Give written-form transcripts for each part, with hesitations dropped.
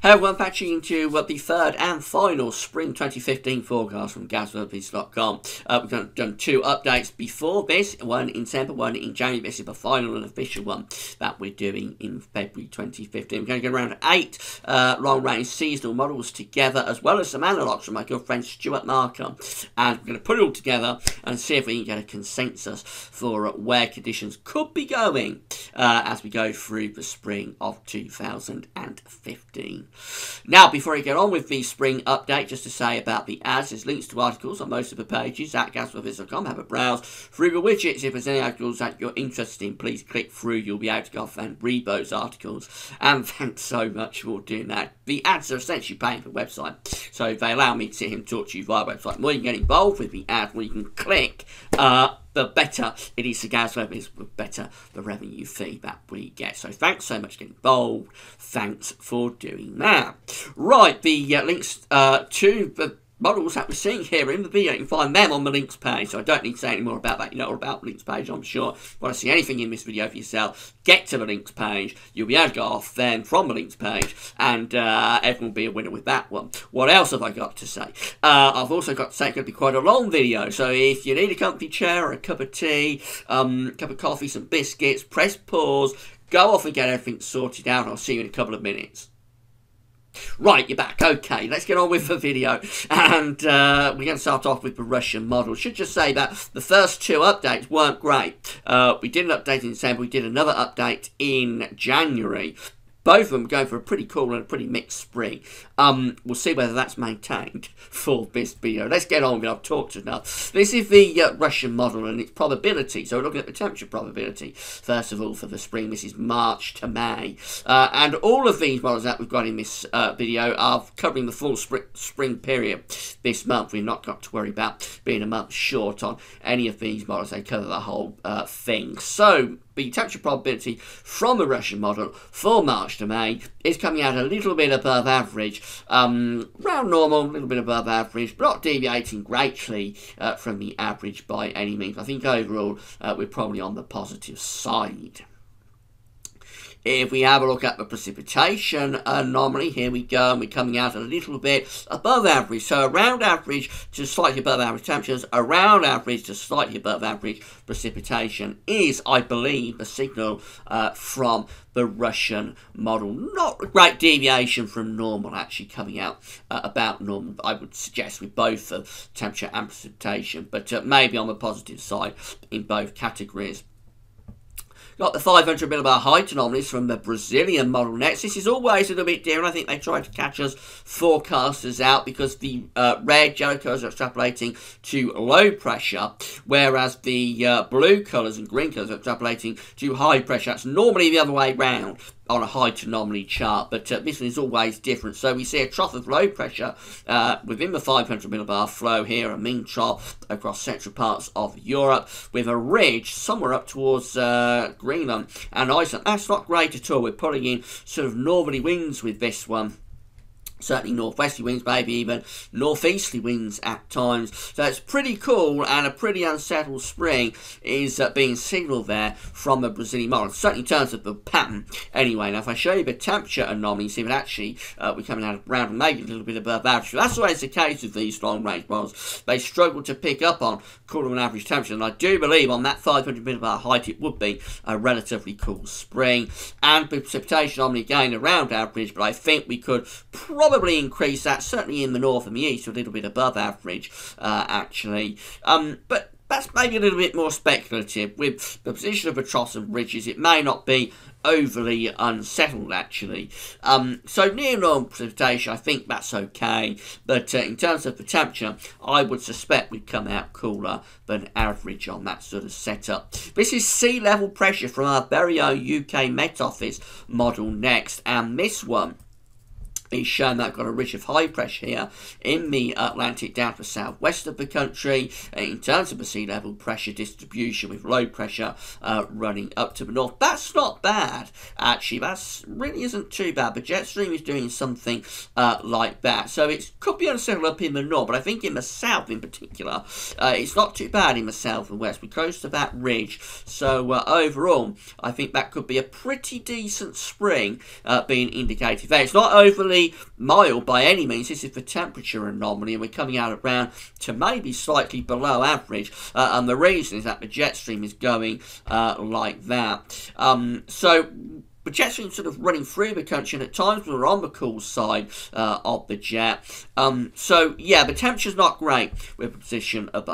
Hello everyone, patching into the third and final Spring 2015 forecast from GasWeatherPeace.com. We've done two updates before this, one in December, one in January. This is the final and official one that we're doing in February 2015. We're going to get around 8 long-range seasonal models together, as well as some analogs from my good friend Stuart Markham. And we're going to put it all together and see if we can get a consensus for where conditions could be going as we go through the spring of 2015. Now, before I get on with the spring update, just to say about the ads, there's links to articles on most of the pages at GasWeatherPeace.com. Have a browse through the widgets. If there's any articles that you're interested in, please click through. You'll be able to go off and read those articles. And thanks so much for doing that. The ads are essentially paying for the website, so they allow me to sit here and talk to you via the website. The more you can get involved with the ad, the more you can click, the better it is to GasWeatherPeace, the better the revenue fee that we get. So thanks so much for getting involved. Thanks for doing that. Right, the links to the models that we're seeing here in the video, you can find them on the links page, so I don't need to say any more about that. You know all about the links page, I'm sure. If you want to see anything in this video for yourself, get to the links page. You'll be able to go off then from the links page, and everyone will be a winner with that one. What else have I got to say? I've also got to say it's going to be quite a long video, so if you need a comfy chair or a cup of tea, cup of coffee, some biscuits, press pause, go off and get everything sorted out. I'll see you in a couple of minutes. Right, you're back. Okay, let's get on with the video. And we're going to start off with the Russian model. Should just say that the first two updates weren't great. We did an update in December. We did another update in January. Both of them going for a pretty cool and a pretty mixed spring. We'll see whether that's maintained for this video. Let's get on with it. I've talked enough. This is the Russian model and its probability. So we're looking at the temperature probability. First of all, for the spring, this is March to May. And all of these models that we've got in this video are covering the full spring period this month. We've not got to worry about being a month short on any of these models. They cover the whole thing. So the temperature probability from the Russian model for March to May is coming out a little bit above average, around normal, a little bit above average, but not deviating greatly from the average by any means. I think overall we're probably on the positive side. If we have a look at the precipitation anomaly, here we go, and we're coming out a little bit above average. So around average to slightly above average temperatures, around average to slightly above average precipitation is, I believe, a signal from the Russian model. Not a great deviation from normal, actually coming out about normal, I would suggest, with both temperature and precipitation, but maybe on the positive side in both categories. Got the 500 millibar height anomalies from the Brazilian model next. This is always a little bit different. I think they try to catch us forecasters out because the red, yellow colours are extrapolating to low pressure, whereas the blue colours and green colours are extrapolating to high pressure. That's normally the other way round on a height anomaly chart, but this one is always different. So we see a trough of low pressure within the 500 millibar flow here, a mean trough across central parts of Europe, with a ridge somewhere up towards Greenland and Iceland. That's not great at all. We're pulling in sort of northerly winds with this one. Certainly northwesterly winds, maybe even northeasterly winds at times. So it's pretty cool, and a pretty unsettled spring is being signalled there from the Brazilian model. Certainly in terms of the pattern. Anyway, now if I show you the temperature anomaly, you see that actually we're coming out around maybe a little bit above average. So that's always the case with these long-range models. They struggle to pick up on cooler than average temperature, and I do believe on that 500 millibar height it would be a relatively cool spring. And precipitation anomaly again around average, but I think we could probably increase that, certainly in the north and the east, a little bit above average, actually. But that's maybe a little bit more speculative. With the position of the troughs and ridges, it may not be overly unsettled, actually. So near normal precipitation, I think that's okay. But in terms of the temperature, I would suspect we'd come out cooler than average on that sort of setup. This is sea level pressure from our very own UK Met Office model next, and this one is shown that I've got a ridge of high pressure here in the Atlantic down to the southwest of the country in terms of the sea level pressure distribution, with low pressure running up to the north. That's not bad, actually. That really isn't too bad. The jet stream is doing something like that. So it could be unsettled up in the north, but I think in the south in particular, it's not too bad in the south and west. We're close to that ridge. So overall, I think that could be a pretty decent spring being indicated there. It's not overly be mild by any means. This is the temperature anomaly, and we're coming out around to maybe slightly below average. And the reason is that the jet stream is going like that. So the jet stream sort of running through the country, and at times we're on the cool side of the jet. So yeah, the temperature's not great with a position of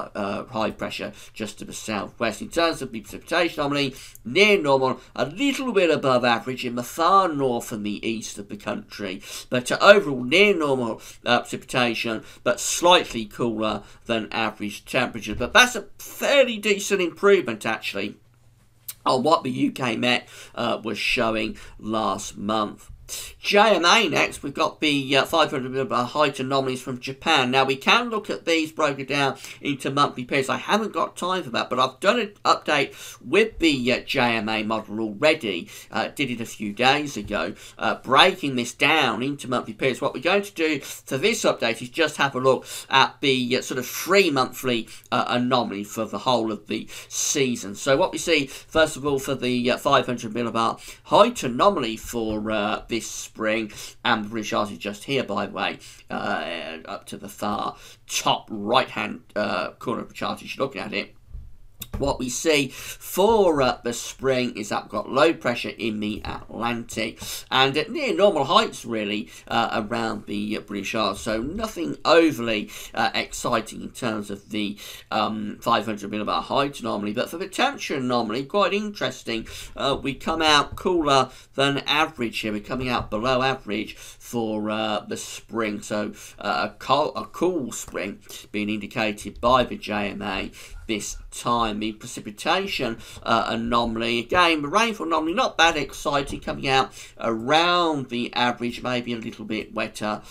high pressure just to the southwest. In terms of the precipitation anomaly, near normal, a little bit above average in the far north and the east of the country, but overall near normal precipitation, but slightly cooler than average temperature. But that's a fairly decent improvement actually on what the UK Met was showing last month. JMA next, we've got the 500 millibar height anomalies from Japan. Now, we can look at these broken down into monthly periods. I haven't got time for that, but I've done an update with the JMA model already. Did it a few days ago, breaking this down into monthly periods. What we're going to do for this update is just have a look at the sort of 3 monthly anomaly for the whole of the season. So what we see, first of all, for the 500 millibar height anomaly for this spring, and the British Isles is just here, by the way, up to the far top right hand corner of the chart as you're looking at it. What we see for the spring is that we've got low pressure in the Atlantic and at near normal heights really around the British Isles, so nothing overly exciting in terms of the 500 millibar height anomaly. But for the temperature anomaly, quite interesting, we come out cooler than average here. We're coming out below average for the spring, so a cool spring being indicated by the JMA this time. The precipitation anomaly, again, the rainfall anomaly, not bad exciting, coming out around the average, maybe a little bit wetter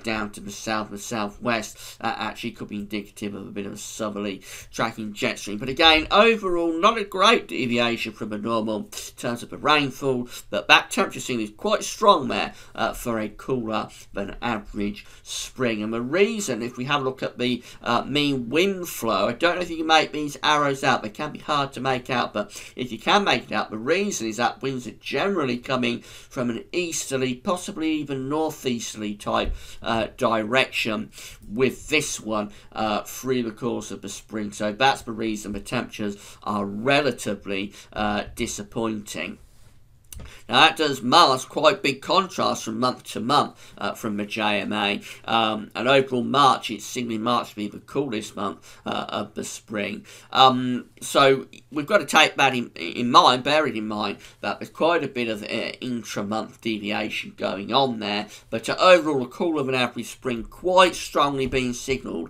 down to the south and southwest. Actually could be indicative of a bit of a southerly tracking jet stream. But again, overall, not a great deviation from the normal in terms of the rainfall, but that temperature scene is quite strong there for a cooler than average spring. And the reason, if we have a look at the mean wind flow, I don't know if you can make these arrows out, they can be hard to make out, but if you can make it out, the reason is that winds are generally coming from an easterly, possibly even northeasterly type direction with this one through the course of the spring. So that's the reason the temperatures are relatively disappointing. Now that does mask quite big contrast from month to month from the JMA. And overall March, it's signaling March to be the coolest month of the spring. So we've got to take that in mind, bear it in mind, that there's quite a bit of intra-month deviation going on there. But overall, a cooler than average spring quite strongly being signalled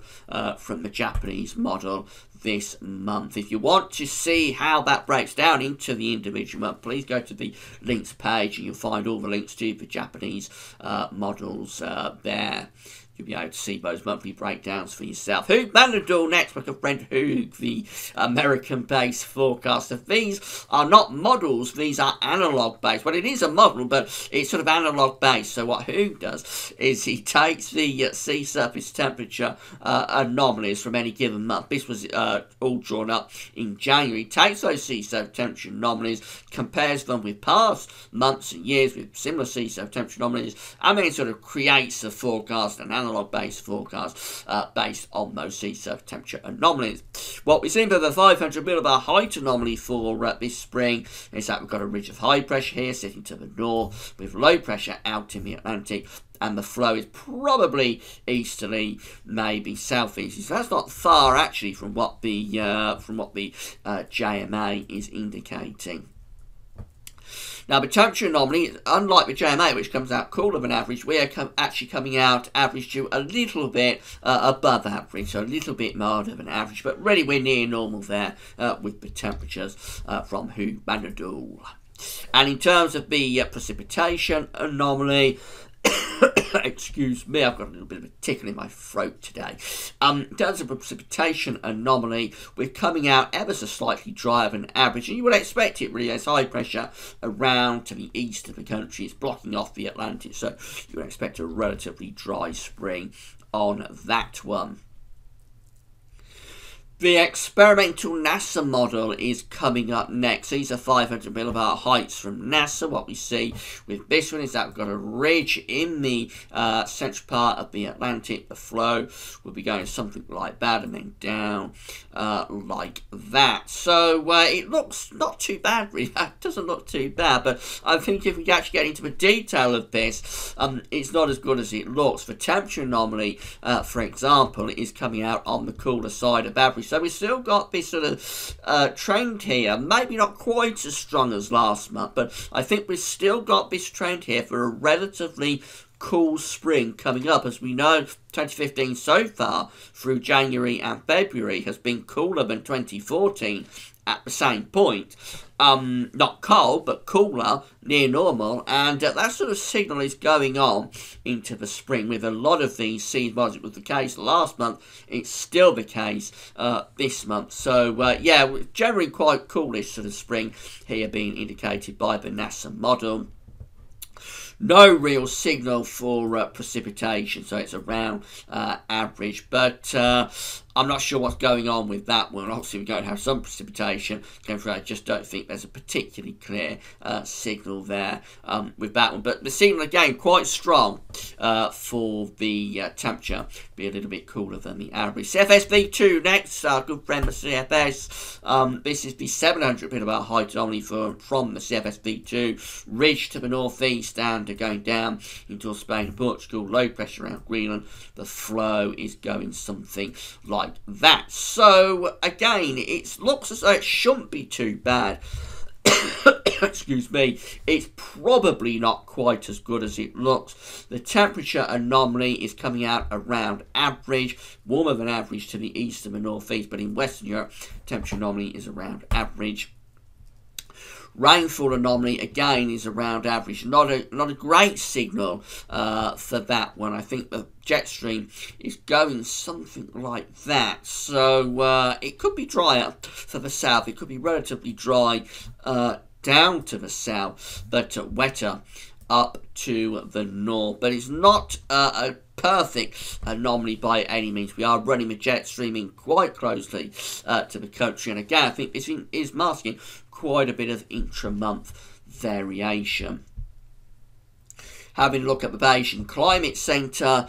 from the Japanese model this month. If you want to see how that breaks down into the individual month, please go to the links page and you'll find all the links to the Japanese models there. You'll be able to see those monthly breakdowns for yourself. Hugh Mandel next, my friend Hugh, the American-based forecaster. These are not models, these are analog-based. Well, it is a model, but it's sort of analog-based. So what Hugh does is he takes the sea surface temperature anomalies from any given month. This was all drawn up in January. He takes those sea surface temperature anomalies, compares them with past months and years with similar sea surface temperature anomalies, and then sort of creates a forecast, an analog-based forecast based on those sea surface temperature anomalies. What we've seen for the 500 millibar height anomaly for this spring is that we've got a ridge of high pressure here sitting to the north with low pressure out in the Atlantic, and the flow is probably easterly, maybe southeasterly. So that's not far actually from what the JMA is indicating. Now, the temperature anomaly, unlike the JMA, which comes out cooler than average, we are actually coming out average to a little bit above average, so a little bit milder than average, but really we're near normal there with the temperatures from Hugh Mandel. And in terms of the precipitation anomaly, excuse me, I've got a little bit of a tickle in my throat today. In terms of a precipitation anomaly, we're coming out ever so slightly drier than average, and you would expect it really. There's high pressure around to the east of the country. It's blocking off the Atlantic, so you would expect a relatively dry spring on that one. The experimental NASA model is coming up next. These are 500 millibar heights from NASA. What we see with this one is that we've got a ridge in the central part of the Atlantic. The flow will be going something like that and then down like that. So it looks not too bad, really. It doesn't look too bad, but I think if we actually get into the detail of this, it's not as good as it looks. The temperature anomaly, for example, is coming out on the cooler side of average. So we've still got this sort of trend here, maybe not quite as strong as last month, but I think we've still got this trend here for a relatively cool spring coming up. As we know, 2015 so far through January and February has been cooler than 2014 at the same point. Not cold, but cooler, near normal, and that sort of signal is going on into the spring with a lot of these seed models. It was the case last month, it's still the case this month. So yeah, generally quite coolish sort of spring here being indicated by the NASA model. No real signal for precipitation, so it's around average, but I'm not sure what's going on with that one. Obviously, we're going to have some precipitation going through. I just don't think there's a particularly clear signal there with that one. But the signal, again, quite strong for the temperature. Be a little bit cooler than the average. CFS V2 next, our good friend the CFS. This is the 700 millibar height only from the CFS V2. Ridge to the northeast and going down into Spain and Portugal. Low pressure around Greenland. The flow is going something like that. So again, it looks as though it shouldn't be too bad. Excuse me. It's probably not quite as good as it looks. The temperature anomaly is coming out around average, warmer than average to the east and the northeast, but in Western Europe, temperature anomaly is around average. Rainfall anomaly again is around average. Not a great signal for that one. I think the jet stream is going something like that. So it could be drier for the south. It could be relatively dry down to the south, but wetter up to the north. But it's not a perfect anomaly by any means. We are running the jet streaming quite closely to the country, and again, I think this is masking quite a bit of intra-month variation. Having a look at the Bayesian Climate Centre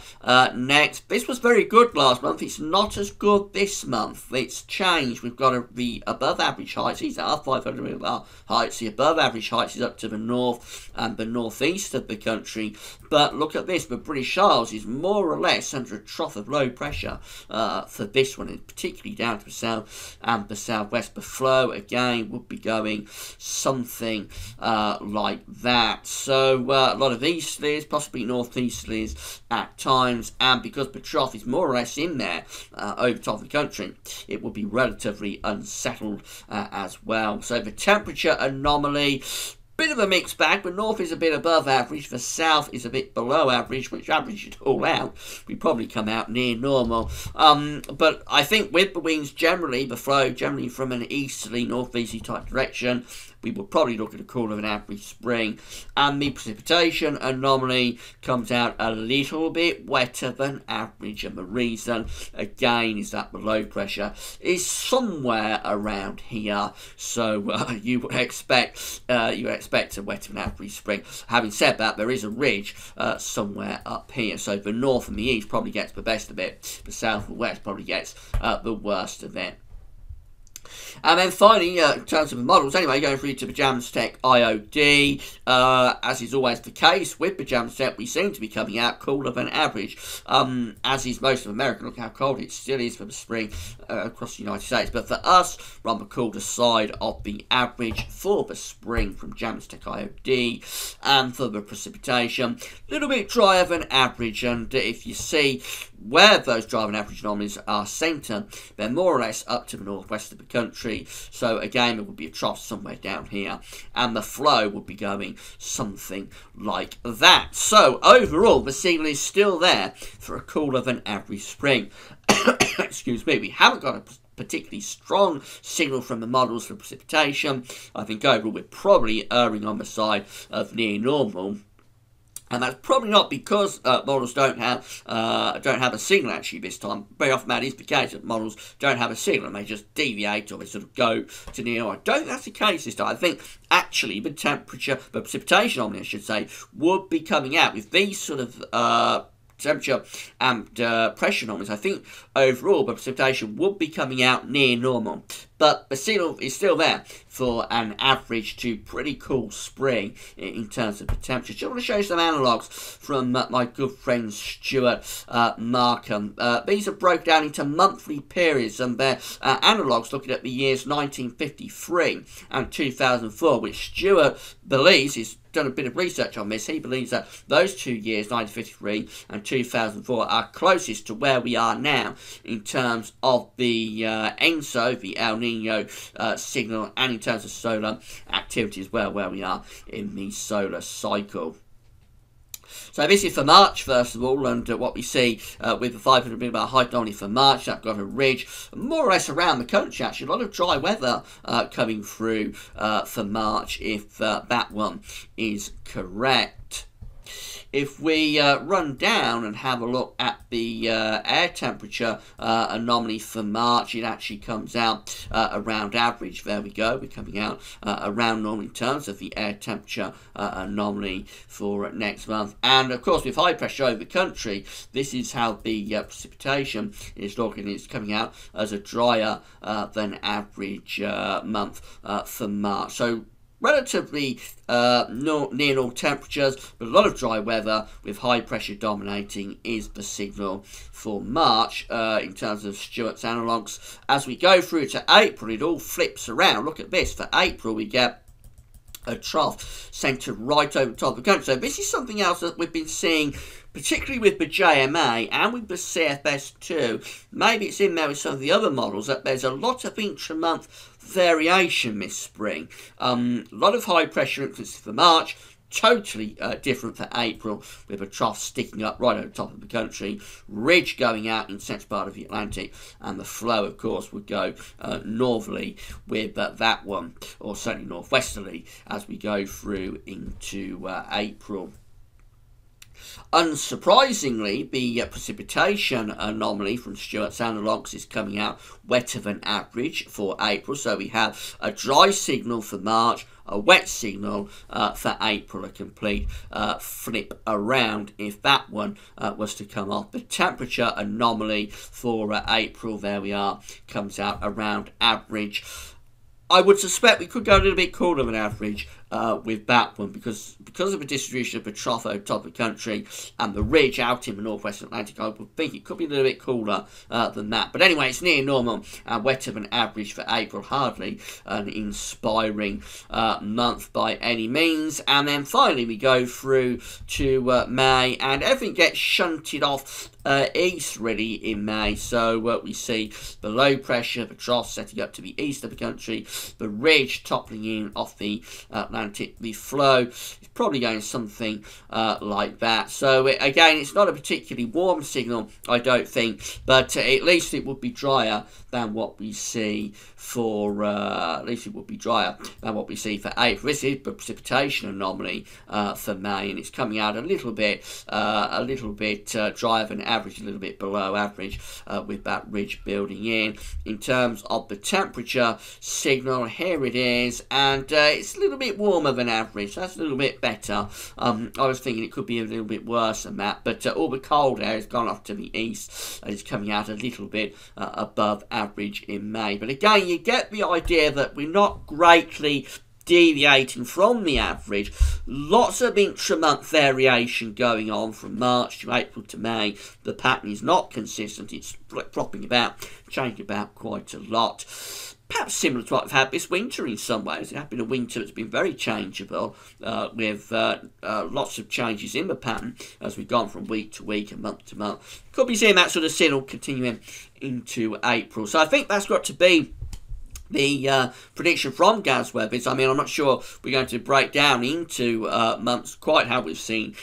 next. This was very good last month. It's not as good this month. It's changed. We've got the above average heights. These are 500 millibar heights. The above average heights is up to the north and the northeast of the country. But look at this. The British Isles is more or less under a trough of low pressure for this one, and particularly down to the south and the southwest. The flow, again, would be going something like that. So a lot of easterlies, possibly northeasterlies at times, and because the trough is more or less in there over top of the country, it will be relatively unsettled as well. So the temperature anomaly, bit of a mixed bag. The north is a bit above average, the south is a bit below average, which averages it all out, we probably come out near normal. But I think with the winds generally, the flow generally from an easterly, northeasterly type direction, we will probably look at a cooler than average spring. And the precipitation anomaly comes out a little bit wetter than average, and the reason, again, is that the low pressure is somewhere around here. So you would expect a wetter than average spring. Having said that, there is a ridge somewhere up here. So the north and the east probably gets the best of it. The south and west probably gets the worst of it. And then finally, in terms of the models, anyway, going through to the Jamstec IOD, as is always the case with the Jamstec, we seem to be coming out cooler than average, as is most of America. Look how cold it still is for the spring across the United States. But for us, we're on the colder side of the average for the spring from Jamstec IOD. And for the precipitation, a little bit drier than average. And if you see where those dry and average anomalies are centred, they're more or less up to the northwest of the country. So again, it would be a trough somewhere down here, and the flow would be going something like that. So overall, the signal is still there for a cooler than average spring. Excuse me, we haven't got a particularly strong signal from the models for precipitation. I think overall we're probably erring on the side of near normal. And that's probably not because models don't have a signal actually this time. Very often that is the case that models don't have a signal and they just deviate or they sort of go to near. I don't think that's the case this time. I think actually the precipitation on me, I should say, would be coming out with these sort of temperature and pressure anomalies. I think overall the precipitation would be coming out near normal, but the signal is still there for an average to pretty cool spring in terms of the temperature. Just want to show you some analogues from my good friend Stuart Markham. These are broken down into monthly periods, and they're analogues looking at the years 1953 and 2004, which Stuart believes is done a bit of research on this. He believes that those 2 years, 1953 and 2004, are closest to where we are now in terms of the ENSO, the El Nino signal, and in terms of solar activity as well, where we are in the solar cycle. So this is for March, first of all, and what we see with the 500 millibar height anomaly for March, I've got a ridge more or less around the country, actually. A lot of dry weather coming through for March, if that one is correct. If we run down and have a look at the air temperature anomaly for March, it actually comes out around average. There we go. We're coming out around normal in terms of the air temperature anomaly for next month. And of course, with high pressure over the country, this is how the precipitation is looking. It's coming out as a drier than average month for March. So relatively near normal temperatures, but a lot of dry weather with high pressure dominating is the signal for March in terms of Stuart's analogues. As we go through to April, it all flips around. Look at this. For April, we get a trough centred right over the top of the country. So this is something else that we've been seeing, particularly with the JMA and with the CFS too. Maybe it's in there with some of the other models, that there's a lot of intra-month variation this spring. A lot of high pressure influences for March, totally different for April, with a trough sticking up right over the top of the country, ridge going out in the central part of the Atlantic, and the flow, of course, would go northerly with that one, or certainly northwesterly, as we go through into April. Unsurprisingly, the precipitation anomaly from Stuart's analogues is coming out wetter than average for April. So we have a dry signal for March, a wet signal for April, a complete flip around if that one was to come off. The temperature anomaly for April, there we are, comes out around average. I would suspect we could go a little bit cooler than average with that one because of the distribution of the trough over top of the country and the ridge out in the northwestern Atlantic. I would think it could be a little bit cooler than that. But anyway, it's near normal and wetter than average for April. Hardly an inspiring month by any means. And then finally we go through to May, and everything gets shunted off east really in May. So we see the low pressure, the trough setting up to the east of the country, the ridge toppling in off the Atlantic. The flow is probably going something like that. So again, it's not a particularly warm signal, I don't think, but at least it would be drier than what we see for at least it would be drier than what we see for April. This is the precipitation anomaly for May, and it's coming out a little bit drier than average, a little bit below average with that ridge building in. In terms of the temperature signal, here it is, and it's a little bit warmer than average. That's a little bit better. I was thinking it could be a little bit worse than that, but all the cold air has gone off to the east and it's coming out a little bit above average in May. But again, you get the idea that we're not greatly deviating from the average. Lots of intra-month variation going on from March to April to May. The pattern is not consistent. It's flopping about, changing about quite a lot. Perhaps similar to what we've had this winter in some ways. It has been a winter that's been very changeable with lots of changes in the pattern as we've gone from week to week and month to month. Could be seeing that sort of signal continuing into April. So I think that's got to be the prediction from Gazweb is, I mean, I'm not sure we're going to break down into months quite how we've seen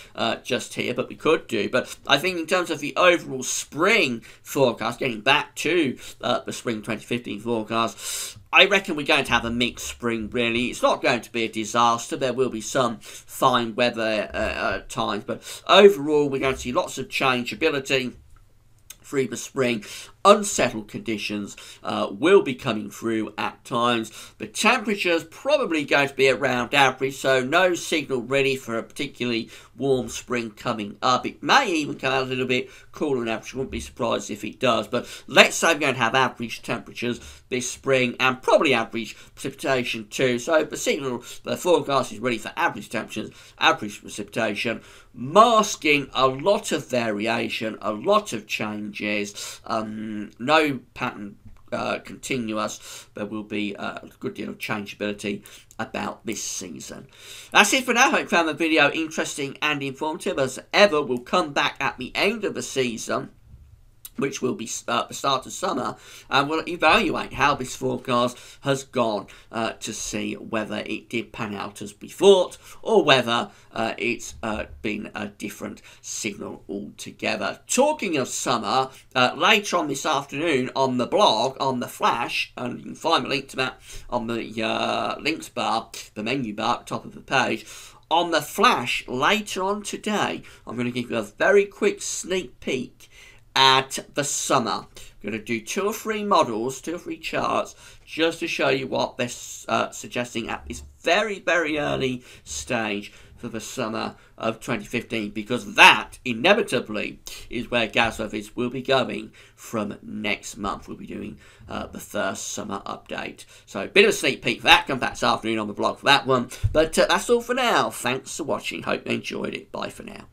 just here, but we could do. But I think in terms of the overall spring forecast, getting back to the spring 2015 forecast, I reckon we're going to have a mixed spring, really. It's not going to be a disaster. There will be some fine weather at times, but overall we're going to see lots of changeability through the spring. Unsettled conditions will be coming through at times. The temperature's probably going to be around average, so no signal ready for a particularly warm spring coming up. It may even come out a little bit cooler than average. Wouldn't be surprised if it does. But let's say we're going to have average temperatures this spring and probably average precipitation too. So the forecast is ready for average temperatures, average precipitation, masking a lot of variation, a lot of changes. No pattern continuous. There will be a good deal of changeability about this season. That's it for now. I hope you found the video interesting and informative. As ever, we'll come back at the end of the season, which will be the start of summer, and we'll evaluate how this forecast has gone to see whether it did pan out as we thought, or whether it's been a different signal altogether. Talking of summer, later on this afternoon on the blog, on the Flash, and you can find the link to that on the links bar, the menu bar at the top of the page. On the Flash, later on today, I'm going to give you a very quick sneak peek at the summer. I'm going to do 2 or 3 models, 2 or 3 charts, just to show you what they're suggesting at this very, very early stage for the summer of 2015, because that inevitably is where Gazweb will be going from next month. We'll be doing the first summer update. So a bit of a sneak peek for that. Come back this afternoon on the blog for that one. But that's all for now. Thanks for watching. Hope you enjoyed it. Bye for now.